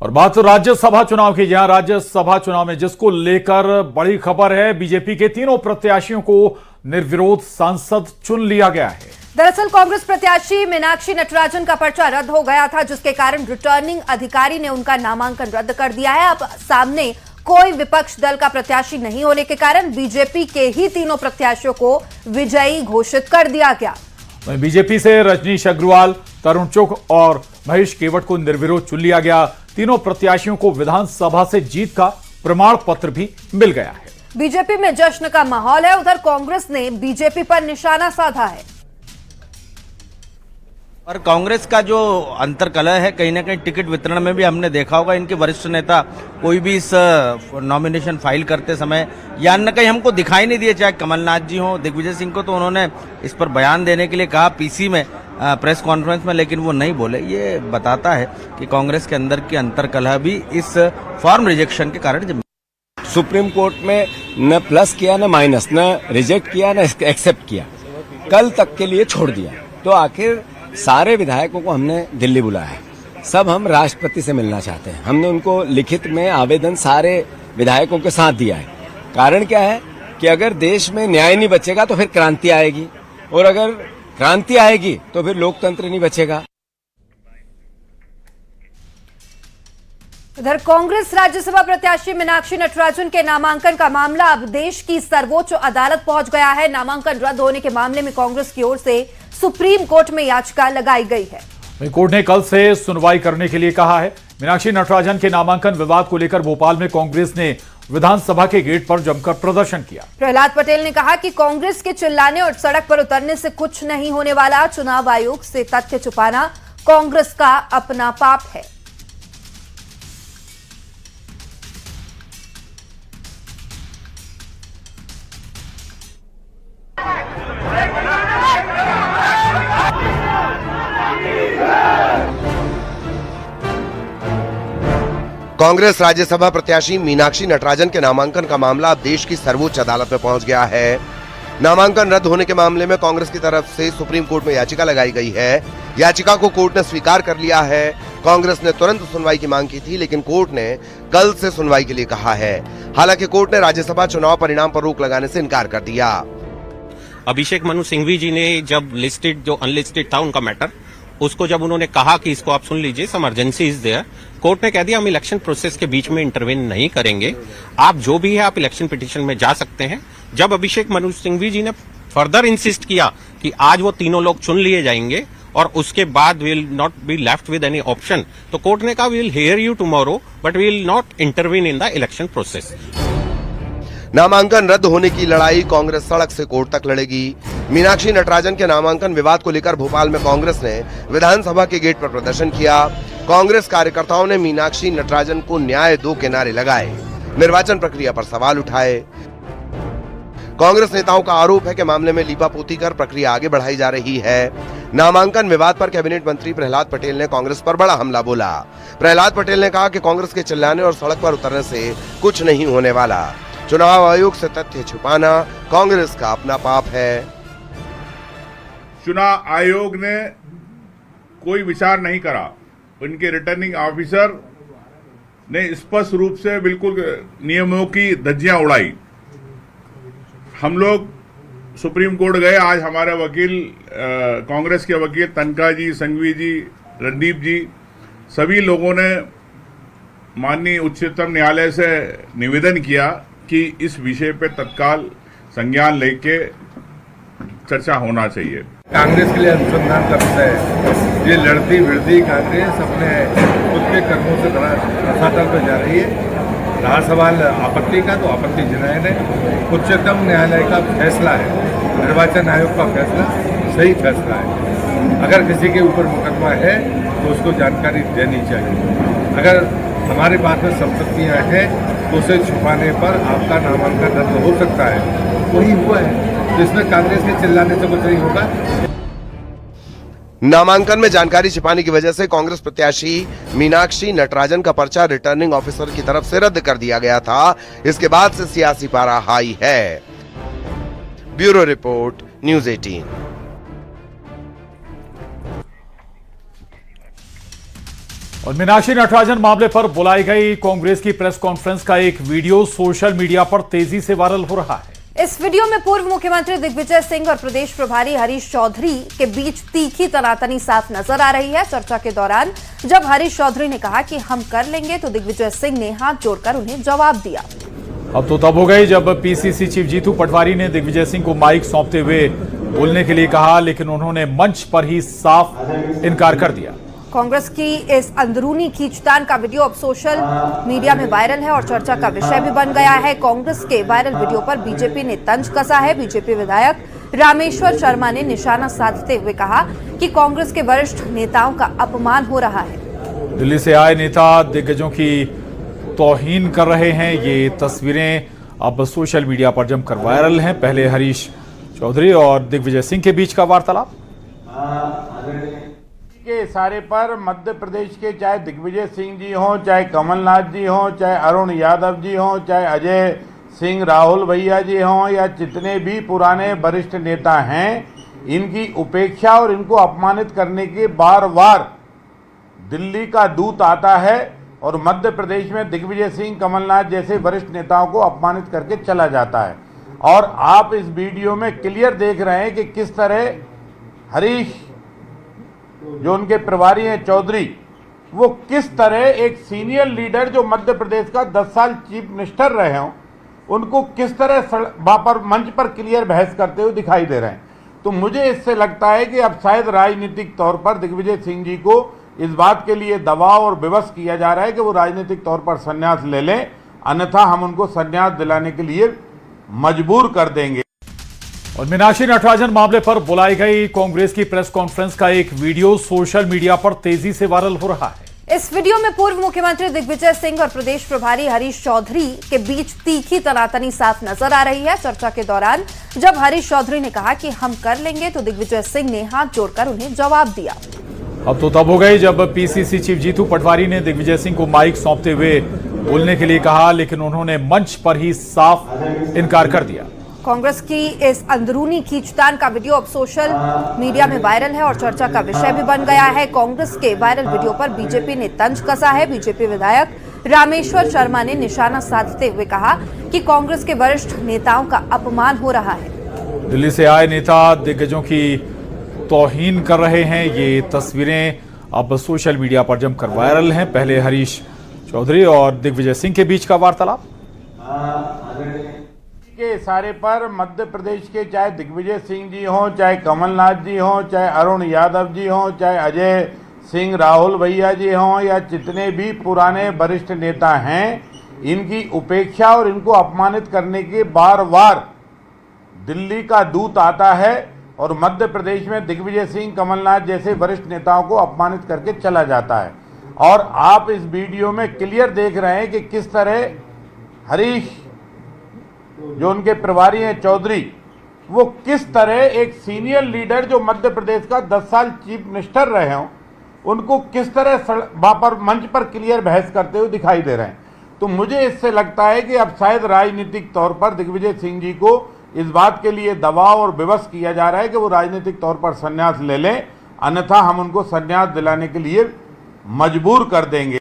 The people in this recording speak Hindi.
और बात राज्यसभा चुनाव की, जहां राज्यसभा चुनाव में जिसको लेकर बड़ी खबर है, बीजेपी के तीनों प्रत्याशियों को निर्विरोध सांसद चुन लिया गया है। दरअसल कांग्रेस प्रत्याशी मीनाक्षी नटराजन का पर्चा रद्द हो गया था, जिसके कारण रिटर्निंग अधिकारी ने उनका नामांकन रद्द कर दिया है। अब सामने कोई विपक्ष दल का प्रत्याशी नहीं होने के कारण बीजेपी के ही तीनों प्रत्याशियों को विजयी घोषित कर दिया गया। बीजेपी से रजनीश अग्रवाल, तरुण चुग और महेश केवट को निर्विरोध चुन लिया गया। तीनों प्रत्याशियों को विधानसभा से जीत का प्रमाण पत्र भी मिल गया है। बीजेपी में जश्न का माहौल है। उधर कांग्रेस ने बीजेपी पर निशाना साधा है। और कांग्रेस का जो अंतर्कलह है, कहीं ना कहीं टिकट वितरण में भी हमने देखा होगा, इनके वरिष्ठ नेता कोई भी इस नॉमिनेशन फाइल करते समय या न कहीं हमको दिखाई नहीं दिए, चाहे कमलनाथ जी हो, दिग्विजय सिंह को तो उन्होंने इस पर बयान देने के लिए कहा पीसी में, प्रेस कॉन्फ्रेंस में, लेकिन वो नहीं बोले। ये बताता है कि कांग्रेस के अंदर की अंतर्कलह भी इस फॉर्म रिजेक्शन के कारण। सुप्रीम कोर्ट में न प्लस किया न माइनस, न रिजेक्ट किया न एक्सेप्ट किया, कल तक के लिए छोड़ दिया। तो आखिर सारे विधायकों को हमने दिल्ली बुलाया है। सब हम राष्ट्रपति से मिलना चाहते हैं। हमने उनको लिखित में आवेदन सारे विधायकों के साथ दिया है। कारण क्या है कि अगर देश में न्याय नहीं बचेगा तो फिर क्रांति आएगी, और अगर क्रांति आएगी तो फिर लोकतंत्र नहीं बचेगा। इधर कांग्रेस राज्यसभा प्रत्याशी मीनाक्षी नटराजन के नामांकन का मामला अब देश की सर्वोच्च अदालत पहुंच गया है। नामांकन रद्द होने के मामले में कांग्रेस की ओर से सुप्रीम कोर्ट में याचिका लगाई गई है। कोर्ट ने कल से सुनवाई करने के लिए कहा है। मीनाक्षी नटराजन के नामांकन विवाद को लेकर भोपाल में कांग्रेस ने विधानसभा के गेट पर जमकर प्रदर्शन किया। प्रहलाद पटेल ने कहा कि कांग्रेस के चिल्लाने और सड़क पर उतरने से कुछ नहीं होने वाला। चुनाव आयोग से तथ्य छुपाना कांग्रेस का अपना पाप है। कांग्रेस राज्यसभा प्रत्याशी मीनाक्षी नटराजन के नामांकन का मामला अब देश की सर्वोच्च अदालत में पहुंच गया है। नामांकन रद्द होने के मामले में कांग्रेस की तरफ से सुप्रीम कोर्ट में याचिका लगाई गई है। याचिका को कोर्ट ने स्वीकार कर लिया है। कांग्रेस ने तुरंत सुनवाई की मांग की थी, लेकिन कोर्ट ने कल से सुनवाई के लिए कहा है। हालांकि कोर्ट ने राज्यसभा चुनाव परिणाम पर रोक लगाने से इनकार कर दिया। अभिषेक मनु सिंघवी जी ने जब लिस्टेड, जो अनलिस्टेड था उनका मैटर, उसको जब उन्होंने कहा कि इसको आप सुन लीजिए, सम अर्जेंसी इज देयर, कोर्ट ने कह दिया हम इलेक्शन प्रोसेस के बीच में इंटरवेन नहीं करेंगे। आप जो भी है आप इलेक्शन पिटीशन में जा सकते हैं। जब अभिषेक मनु सिंघवी जी ने फर्दर इंसिस्ट किया कि आज वो तीनों लोग चुन लिए जाएंगे और उसके बाद will not be left with any option, तो कोर्ट ने कहा we will hear you tomorrow but we will not intervene in the election process. नामांकन रद्द होने की लड़ाई कांग्रेस सड़क से कोर्ट तक लड़ेगी। मीनाक्षी नटराजन के नामांकन विवाद को लेकर भोपाल में कांग्रेस ने विधानसभा के गेट पर प्रदर्शन किया। कांग्रेस कार्यकर्ताओं ने मीनाक्षी नटराजन को न्याय दो के नारे लगाए, निर्वाचन प्रक्रिया पर सवाल उठाए। कांग्रेस नेताओं का आरोप है कि मामले में लीपापोती कर प्रक्रिया आगे बढ़ाई जा रही है। नामांकन विवाद पर कैबिनेट मंत्री प्रहलाद पटेल ने कांग्रेस पर बड़ा हमला बोला। प्रहलाद पटेल ने कहा कि कांग्रेस के चिल्लाने और सड़क पर उतरने से कुछ नहीं होने वाला। चुनाव आयोग से तथ्य छुपाना कांग्रेस का अपना पाप है। चुनाव आयोग ने कोई विचार नहीं करा। उनके रिटर्निंग ऑफिसर ने स्पष्ट रूप से बिल्कुल नियमों की धज्जियां उड़ाई। हम लोग सुप्रीम कोर्ट गए। आज हमारे वकील, कांग्रेस के वकील तनखा जी, संघवी जी, रणदीप जी, सभी लोगों ने माननीय उच्चतम न्यायालय से निवेदन किया कि इस विषय पे तत्काल संज्ञान लेके चर्चा होना चाहिए। कांग्रेस के लिए अनुसंधान का विषय है। ये लड़ती भिड़ती कांग्रेस अपने खुद के कर्मों से धरातल पर जा रही है। रहा सवाल आपत्ति का, तो आपत्ति जनाए ने उच्चतम न्यायालय का फैसला है, निर्वाचन आयोग का फैसला सही फैसला है। अगर किसी के ऊपर मुकदमा है तो उसको जानकारी देनी चाहिए। अगर हमारे पास में संपत्तियां हैं तो उसे छुपाने पर आपका नामांकन रद्द हो सकता है। वही हुआ है, जिसमें कांग्रेस के चिल्लाने से कुछ नहीं होगा। नामांकन में जानकारी छिपाने की वजह से कांग्रेस प्रत्याशी मीनाक्षी नटराजन का पर्चा रिटर्निंग ऑफिसर की तरफ से रद्द कर दिया गया था। इसके बाद से सियासी पारा हाई है। Bureau report, news 18। और मीनाक्षी नटराजन मामले पर बुलाई गई कांग्रेस की प्रेस कॉन्फ्रेंस का एक वीडियो सोशल मीडिया पर तेजी से वायरल हो रहा है। इस वीडियो में पूर्व मुख्यमंत्री दिग्विजय सिंह और प्रदेश प्रभारी हरीश चौधरी के बीच तीखी तनातनी साफ नजर आ रही है। चर्चा के दौरान जब हरीश चौधरी ने कहा कि हम कर लेंगे तो दिग्विजय सिंह ने हाथ जोड़कर उन्हें जवाब दिया। अब तो तब हो गई जब पीसीसी चीफ जीतू पटवारी ने दिग्विजय सिंह को माइक सौंपते हुए बोलने के लिए कहा, लेकिन उन्होंने मंच पर ही साफ इनकार कर दिया। कांग्रेस की इस अंदरूनी खींचतान का वीडियो अब सोशल मीडिया में वायरल है और चर्चा का विषय भी बन गया है। कांग्रेस के वायरल वीडियो पर बीजेपी ने तंज कसा है। बीजेपी विधायक रामेश्वर शर्मा ने निशाना साधते हुए कहा कि कांग्रेस के वरिष्ठ नेताओं का अपमान हो रहा है। दिल्ली से आए नेता दिग्गजों की तौहीन कर रहे हैं। ये तस्वीरें अब सोशल मीडिया पर जमकर वायरल हैं। पहले हरीश चौधरी और दिग्विजय सिंह के बीच का वार्तालाप। के इशारे पर मध्य प्रदेश के चाहे दिग्विजय सिंह जी हों, चाहे कमलनाथ जी हों, चाहे अरुण यादव जी हों, चाहे अजय सिंह राहुल भैया जी हों या जितने भी पुराने वरिष्ठ नेता हैं, इनकी उपेक्षा और इनको अपमानित करने के बार बार दिल्ली का दूत आता है और मध्य प्रदेश में दिग्विजय सिंह, कमलनाथ जैसे वरिष्ठ नेताओं को अपमानित करके चला जाता है। और आप इस वीडियो में क्लियर देख रहे हैं कि किस तरह हरीश जो उनके प्रभारी हैं चौधरी, वो किस तरह एक सीनियर लीडर जो मध्य प्रदेश का 10 साल चीफ मिनिस्टर रहे हों, उनको किस तरह वहां पर मंच पर क्लियर बहस करते हुए दिखाई दे रहे हैं। तो मुझे इससे लगता है कि अब शायद राजनीतिक तौर पर दिग्विजय सिंह जी को इस बात के लिए दबाव और विवश किया जा रहा है कि वो राजनीतिक तौर पर संन्यास ले लें, अन्यथा हम उनको संन्यास दिलाने के लिए मजबूर कर देंगे। और मीनाक्षी नटराजन मामले पर बुलाई गई कांग्रेस की प्रेस कॉन्फ्रेंस का एक वीडियो सोशल मीडिया पर तेजी से वायरल हो रहा है। इस वीडियो में पूर्व मुख्यमंत्री दिग्विजय सिंह और प्रदेश प्रभारी हरीश चौधरी के बीच तीखी तनातनी साफ नजर आ रही है। चर्चा के दौरान जब हरीश चौधरी ने कहा कि हम कर लेंगे तो दिग्विजय सिंह ने हाथ जोड़कर उन्हें जवाब दिया। अब तो तब हो गई जब पीसीसी चीफ जीतू पटवारी ने दिग्विजय सिंह को माइक सौंपते हुए बोलने के लिए कहा, लेकिन उन्होंने मंच पर ही साफ इनकार कर दिया। कांग्रेस की इस अंदरूनी खींचतान का वीडियो अब सोशल मीडिया में वायरल है और चर्चा का विषय भी बन गया है। कांग्रेस के वायरल वीडियो पर बीजेपी ने तंज कसा है। बीजेपी विधायक रामेश्वर शर्मा ने निशाना साधते हुए कहा कि कांग्रेस के वरिष्ठ नेताओं का अपमान हो रहा है। दिल्ली से आए नेता दिग्गजों की तौहीन कर रहे हैं। ये तस्वीरें अब सोशल मीडिया पर जमकर वायरल हैं। पहले हरीश चौधरी और दिग्विजय सिंह के बीच का वार्तालाप। के इशारे पर मध्य प्रदेश के चाहे दिग्विजय सिंह जी हों, चाहे कमलनाथ जी हों, चाहे अरुण यादव जी हों, चाहे अजय सिंह राहुल भैया जी हों या जितने भी पुराने वरिष्ठ नेता हैं, इनकी उपेक्षा और इनको अपमानित करने के बार बार दिल्ली का दूत आता है और मध्य प्रदेश में दिग्विजय सिंह, कमलनाथ जैसे वरिष्ठ नेताओं को अपमानित करके चला जाता है। और आप इस वीडियो में क्लियर देख रहे हैं कि किस तरह हरीश जो उनके प्रभारी हैं चौधरी, वो किस तरह एक सीनियर लीडर जो मध्य प्रदेश का 10 साल चीफ मिनिस्टर रहे हों, उनको किस तरह वहां पर मंच पर क्लियर बहस करते हुए दिखाई दे रहे हैं। तो मुझे इससे लगता है कि अब शायद राजनीतिक तौर पर दिग्विजय सिंह जी को इस बात के लिए दबाव और विवश किया जा रहा है कि वो राजनीतिक तौर पर संन्यास ले लें, अन्यथा हम उनको संन्यास दिलाने के लिए मजबूर कर देंगे।